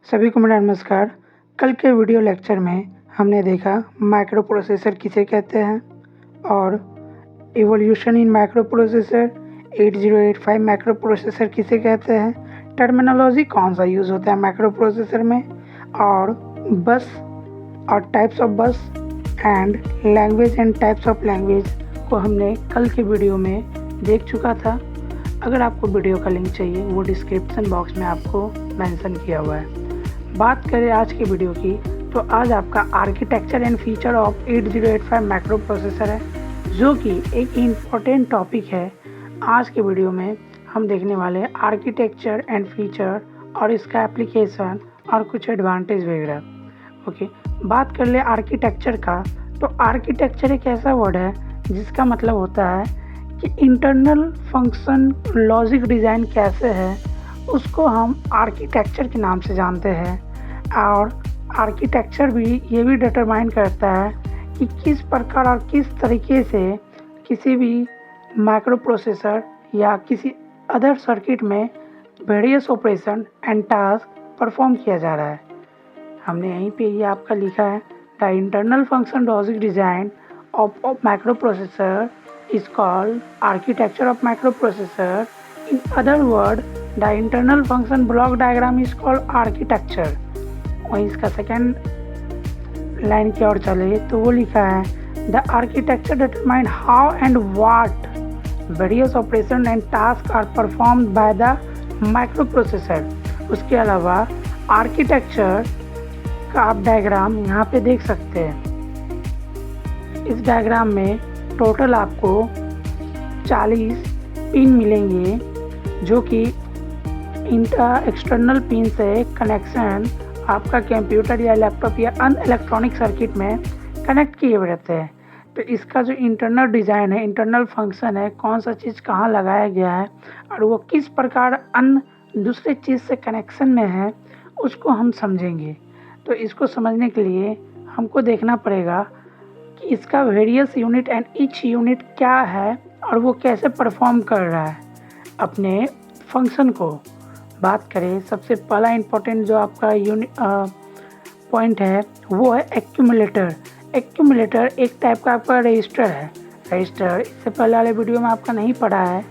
सभी को मेरा नमस्कार। कल के वीडियो लेक्चर में हमने देखा माइक्रो प्रोसेसर किसे कहते हैं और evolution in micro processor, 8085 micro processor किसे कहते हैं, टर्मिनोलॉजी कौन सा यूज़ होता है माइक्रो प्रोसेसर में, और बस और टाइप्स ऑफ बस and language and types of language को हमने कल के वीडियो में देख चुका था। अगर आपको वीडियो का लिंक चाहिए वो डिस्क्रिप्शन बॉक्स में आपको मेंशन किया हुआ है। बात करें आज की वीडियो की, तो आज आपका architecture and feature of 8085 micro processor है, जो कि एक इम्पॉर्टेंट टॉपिक है। आज के वीडियो में हम देखने वाले हैं आर्किटेक्चर एंड फीचर और इसका एप्लीकेशन और कुछ एडवांटेज वगैरह। ओके, बात कर ले आर्किटेक्चर का, तो आर्किटेक्चर एक ऐसा वर्ड है जिसका मतलब होता है कि इंटरनल फंक्शन लॉजिक डिज़ाइन कैसे है, उसको हम आर्किटेक्चर के नाम से जानते हैं। और आर्किटेक्चर भी ये भी डिटरमाइन करता है कि किस प्रकार और किस तरीके से किसी भी माइक्रो प्रोसेसर या किसी अदर सर्किट में various operation and task perform किया जा रहा है। हमने यहीं पे ये आपका लिखा है, the internal function logic design of micro processor is called architecture of microprocessor. In other word, the internal function block diagram is called architecture. वहीं इसका सेकेंड लाइन की ओर चले तो वो लिखा है, the architecture determine how and what various operation and tasks are performed by the microprocessor. उसके अलावा आर्किटेक्चर का आप डायग्राम यहाँ पे देख सकते हैं। इस डायग्राम में टोटल आपको 40 पिन मिलेंगे, जो कि एक्सटर्नल पिन से कनेक्शन आपका कंप्यूटर या लैपटॉप या अन्य इलेक्ट्रॉनिक सर्किट में कनेक्ट किए हुए रहते हैं। तो इसका जो इंटरनल डिज़ाइन है, इंटरनल फंक्शन है, कौन सा चीज़ कहाँ लगाया गया है और वो किस प्रकार अन्य दूसरे चीज़ से कनेक्शन में है, उसको हम समझेंगे। तो इसको समझने के लिए हमको देखना पड़ेगा कि इसका various unit and each unit क्या है और वो कैसे परफॉर्म कर रहा है अपने फंक्शन को। बात करें, सबसे पहला इम्पोर्टेंट जो आपका पॉइंट है वो है एक्यूमुलेटर। एक्यूमुलेटर एक टाइप का आपका रजिस्टर है। रजिस्टर इससे पहले वाले वीडियो में आपका नहीं पढ़ा है,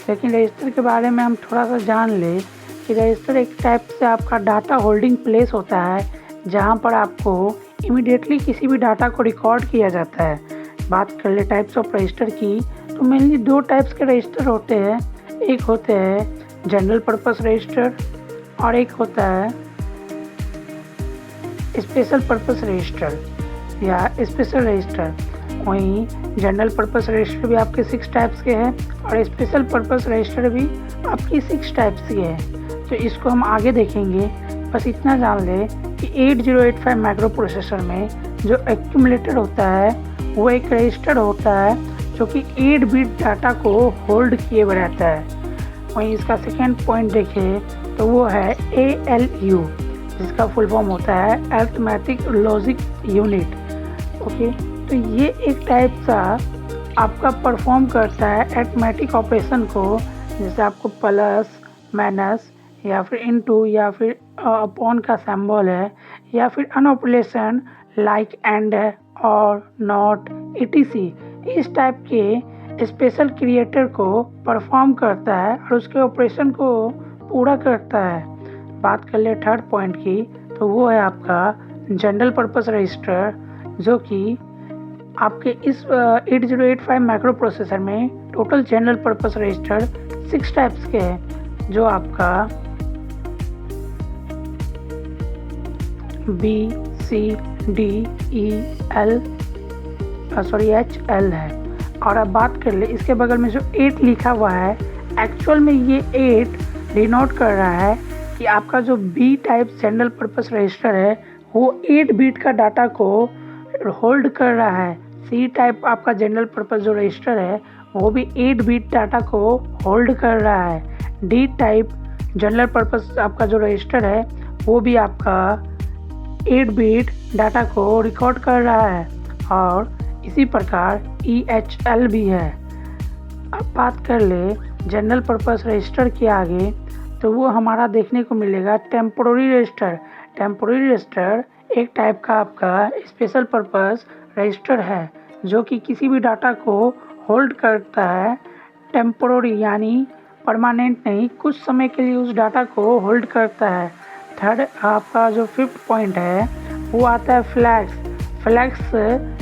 लेकिन रजिस्टर के बारे में हम थोड़ा सा जान ले कि रजिस्टर एक टाइप से आपका डाटा होल्डिंग प्लेस होता है, जहाँ पर आपको इमीडिएटली किसी भी डाटा को रिकॉर्ड किया जाता है। बात कर ले टाइप्स ऑफ रजिस्टर की, तो मेनली दो टाइप्स के रजिस्टर होते हैं। एक होते हैं जनरल पर्पस रजिस्टर और एक होता है स्पेशल पर्पस रजिस्टर या स्पेशल रजिस्टर। वहीं जनरल पर्पस रजिस्टर भी आपके 6 टाइप्स के हैं और स्पेशल पर्पस रजिस्टर भी आपकी 6 टाइप्स के हैं। तो इसको हम आगे देखेंगे। बस इतना जान ले कि 8085 माइक्रो प्रोसेसर में जो एक्यूमुलेटर होता है वो एक रजिस्टर होता है जो कि 8 बिट डाटा को होल्ड किए हुए रहता है। वहीं इसका सेकेंड पॉइंट देखें तो वो है ALU, जिसका फुल फॉर्म होता है अरिथमेटिक लॉजिक यूनिट। ओके, तो ये एक टाइप सा आपका परफॉर्म करता है अरिथमेटिक ऑपरेशन को, जैसे आपको प्लस, माइनस या फिर इनटू या फिर अपॉन का सिंबल है, या फिर अन ऑपरेशन लाइक एंड और नॉट etc। इस टाइप के स्पेशल क्रिएटर को परफॉर्म करता है और उसके ऑपरेशन को पूरा करता है। बात कर ले थर्ड पॉइंट की, तो वो है आपका जनरल पर्पस रजिस्टर, जो कि आपके इस 8085 माइक्रो प्रोसेसर में total general purpose register 6 types के हैं, जो आपका HL है। और अब बात कर ले इसके बगल में जो 8 लिखा हुआ है, एक्चुअल में ये 8 डिनोट कर रहा है कि आपका जो B type general purpose register है वो 8 बिट का डाटा को होल्ड कर रहा है। C टाइप आपका जनरल पर्पस जो रजिस्टर है वो भी 8 बिट डाटा को होल्ड कर रहा है। D टाइप जनरल पर्पस आपका जो रजिस्टर है वो भी आपका 8 बिट डाटा को रिकॉर्ड कर रहा है, और इसी प्रकार EHL भी है। अब बात कर ले जनरल पर्पस रजिस्टर के आगे, तो वो हमारा देखने को मिलेगा टेम्पोररी रजिस्टर। टेम्पोररी रजिस्टर एक टाइप का आपका स्पेशल पर्पस रजिस्टर है जो कि किसी भी डाटा को होल्ड करता है। टेम्पोररी यानी परमानेंट नहीं, कुछ समय के लिए उस डाटा को होल्ड करता है। थर्ड आपका जो फिफ्थ पॉइंट है वो आता है फ्लैग्स। फ्लैग्स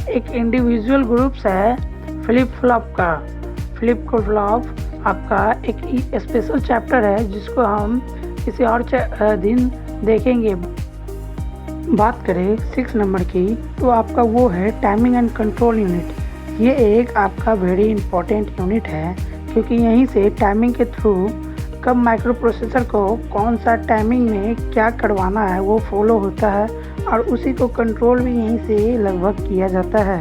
एक इंडिविजुअल ग्रुप्स है फ्लिप फ्लॉप का। फ्लिप फ्लॉप आपका एक स्पेशल चैप्टर है जिसको हम किसी और दिन देखेंगे। बात करें 6 नंबर की तो आपका वो है टाइमिंग एंड कंट्रोल यूनिट। ये एक आपका वेरी इंपॉर्टेंट यूनिट है क्योंकि यहीं से टाइमिंग के थ्रू कब माइक्रो प्रोसेसर को कौन सा टाइमिंग में क्या करवाना है वो फॉलो होता है और उसी को कंट्रोल भी यहीं से लगभग किया जाता है।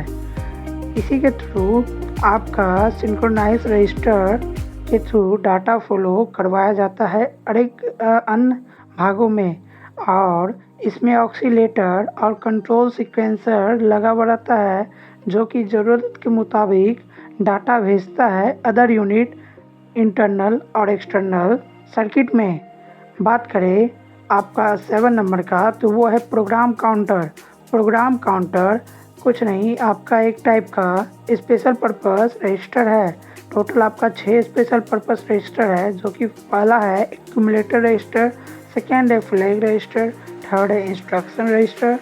इसी के थ्रू आपका सिंक्रोनाइज रजिस्टर के थ्रू डाटा फॉलो करवाया जाता है अनेक अन्य भागों में, और इसमें ऑक्सीलेटर और कंट्रोल सीक्वेंसर लगा हुआ रहता है जो कि ज़रूरत के मुताबिक डाटा भेजता है अदर यूनिट इंटरनल और एक्सटर्नल सर्किट में। बात करें आपका 7 नंबर का तो वो है प्रोग्राम काउंटर। प्रोग्राम काउंटर कुछ नहीं, आपका एक टाइप का स्पेशल पर्पस रजिस्टर है। टोटल आपका 6 स्पेशल पर्पस रजिस्टर है जो कि पहला है एक्यूमुलेटर रजिस्टर, सेकेंड है फ्लैग रजिस्टर, थर्ड है इंस्ट्रक्शन रजिस्टर,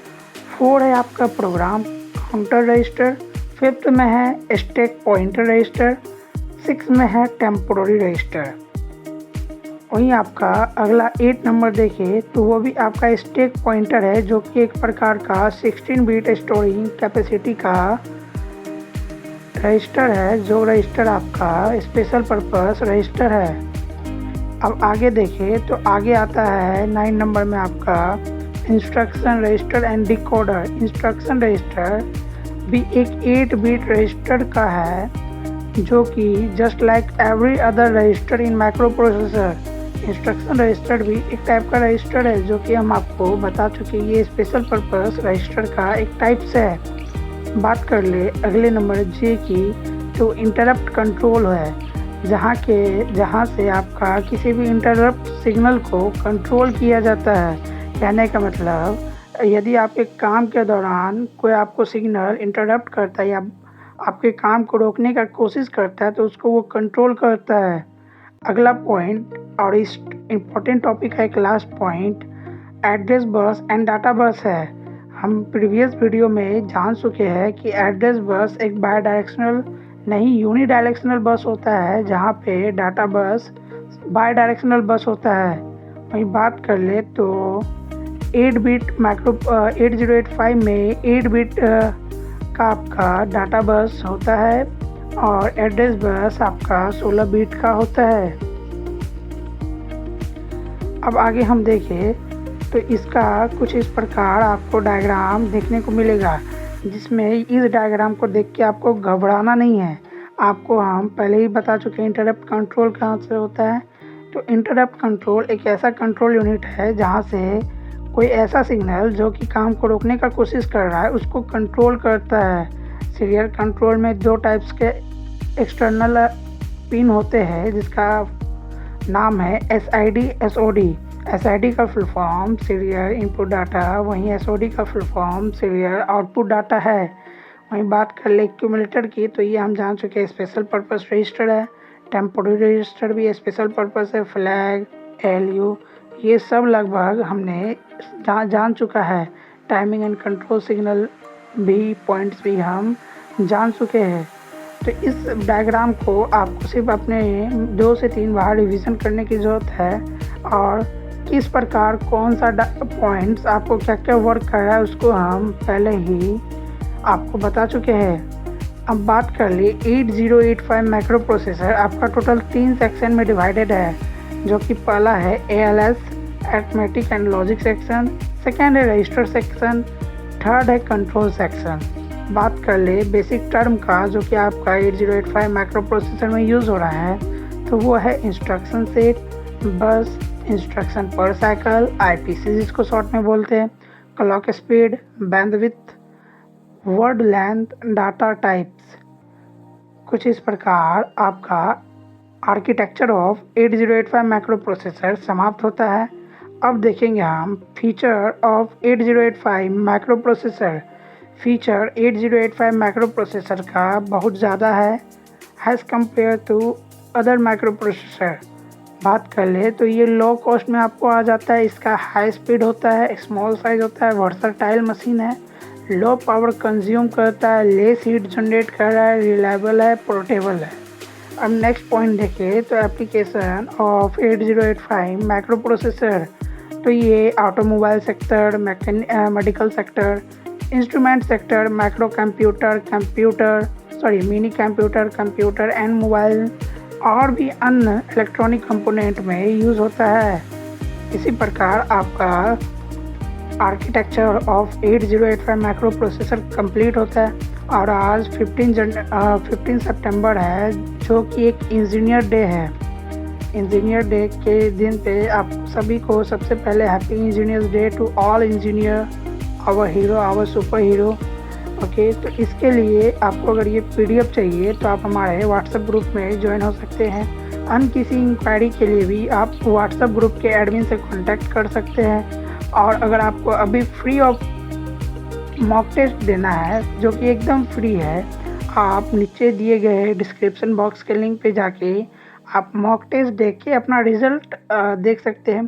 फोर्थ है आपका प्रोग्राम काउंटर रजिस्टर, फिफ्थ में है स्टैक पॉइंटर रजिस्टर, सिक्स में है टेम्पोररी रजिस्टर। वहीं आपका अगला 8 नंबर देखें तो वो भी आपका स्टैक पॉइंटर है जो कि एक प्रकार का 16 बिट स्टोरिंग कैपेसिटी का रजिस्टर है, जो रजिस्टर आपका स्पेशल पर्पस रजिस्टर है। अब आगे देखें तो आगे आता है 9 नंबर में आपका instruction register and decoder. Instruction register भी एक 8 बिट रजिस्टर का है जो कि just like every other register in microprocessor. Instruction register भी एक टाइप का रजिस्टर है जो कि हम आपको बता चुके, ये स्पेशल पर्पस रजिस्टर का एक टाइप से है। बात कर ले अगले नंबर जे की तो इंटरप्ट कंट्रोल है, जहाँ से आपका किसी भी इंटरप्ट सिग्नल को कंट्रोल किया जाता है। कहने का मतलब यदि आपके काम के दौरान कोई आपको सिग्नल इंटरप्ट करता है या आपके काम को रोकने का कोशिश करता है तो उसको वो कंट्रोल करता है। अगला पॉइंट और इस इम्पोर्टेंट टॉपिक है एक last point, address bus and data बस है। हम प्रीवियस वीडियो में जान चुके हैं कि एड्रेस बस एक बाई डायरेक्शनल नहीं यूनी डायरेक्शनल बस होता है जहाँ पे डाटा बस बाई डायरेक्शनल बस होता है। वहीं बात कर ले तो 8 बिट माइक्रो 8085 में 8 बिट का आपका डाटा बस होता है और एड्रेस बस आपका 16 बिट का होता है। अब आगे हम देखें तो इसका कुछ इस प्रकार आपको डायग्राम देखने को मिलेगा, जिसमें इस डायग्राम को देख के आपको घबराना नहीं है। आपको हम पहले ही बता चुके हैं इंटरप्ट कंट्रोल कहाँ से होता है। तो इंटरप्ट कंट्रोल एक ऐसा कंट्रोल यूनिट है जहाँ से कोई ऐसा सिग्नल जो कि काम को रोकने का कोशिश कर रहा है उसको कंट्रोल करता है। सीरियल कंट्रोल में 2 टाइप्स के एक्सटर्नल पिन होते हैं जिसका नाम है SID SOD। SID का full form serial input data, वहीं SOD का full form serial output data है। वहीं बात कर ले एक्यूमुलेटर की तो ये हम जान चुके हैं स्पेशल पर्पस रजिस्टर है। टेम्पोररी रजिस्टर भी स्पेशल पर्पस है, फ्लैग LU ये सब लगभग हमने जान चुका है। टाइमिंग एंड कंट्रोल सिग्नल भी पॉइंट्स भी हम जान चुके हैं। तो इस डायग्राम को आपको सिर्फ अपने 2 से 3 बार रिवीजन करने की ज़रूरत है और किस प्रकार कौन सा पॉइंट्स आपको क्या क्या वर्क कर रहा है उसको हम पहले ही आपको बता चुके हैं। अब बात कर ली 8085 माइक्रो प्रोसेसर आपका टोटल 3 सेक्शन में डिवाइडेड है, जो कि पहला है ALS arithmetic and logic section, second है रजिस्टर सेक्शन, थर्ड है कंट्रोल सेक्शन। बात कर ले बेसिक टर्म का जो कि आपका 8085 माइक्रो प्रोसेसर में यूज़ हो रहा है तो वो है इंस्ट्रक्शन सेट, बस, इंस्ट्रक्शन पर साइकिल IPC जिसको शॉर्ट में बोलते हैं, clock speed, bandwidth, word length, data types. कुछ इस प्रकार आपका आर्किटेक्चर ऑफ 8085 माइक्रो प्रोसेसर समाप्त होता है। अब देखेंगे हम feature of 8085 micro processor. Feature 8085 micro processor का बहुत ज़्यादा है as compare to other micro processor. बात कर ले तो ये लो कॉस्ट में आपको आ जाता है। इसका हाई स्पीड होता है, स्मॉल साइज होता है, वर्सटाइल मशीन है, लो पावर कंज्यूम करता है, लेस हीट जनरेट कर रहा है, रिलायबल है, पोर्टेबल है। अब नेक्स्ट पॉइंट देखें तो एप्लीकेशन ऑफ 8085 माइक्रो प्रोसेसर। तो ये automobile sector, medical sector, instrument sector, micro computer, mini computer and mobile और भी अन्य इलेक्ट्रॉनिक कंपोनेंट में यूज़ होता है। इसी प्रकार आपका architecture of 8085 micro processor complete होता है। और आज 15 सितंबर है, जो कि एक इंजीनियर डे है। इंजीनियर डे के दिन पे आप सभी को सबसे पहले happy engineers day to all engineer, our hero, our super hero. Okay, तो इसके लिए आपको अगर ये PDF चाहिए तो आप हमारे व्हाट्सएप ग्रुप में ज्वाइन हो सकते हैं। अन्य किसी इंक्वायरी के लिए भी आप व्हाट्सएप ग्रुप के एडमिन से कांटेक्ट कर सकते हैं। और अगर आपको अभी फ्री ऑफ मॉक टेस्ट देना है, जो कि एकदम फ्री है, आप नीचे दिए गए डिस्क्रिप्शन बॉक्स के लिंक पे जाके आप मॉक टेस्ट देख के अपना रिज़ल्ट देख सकते हैं।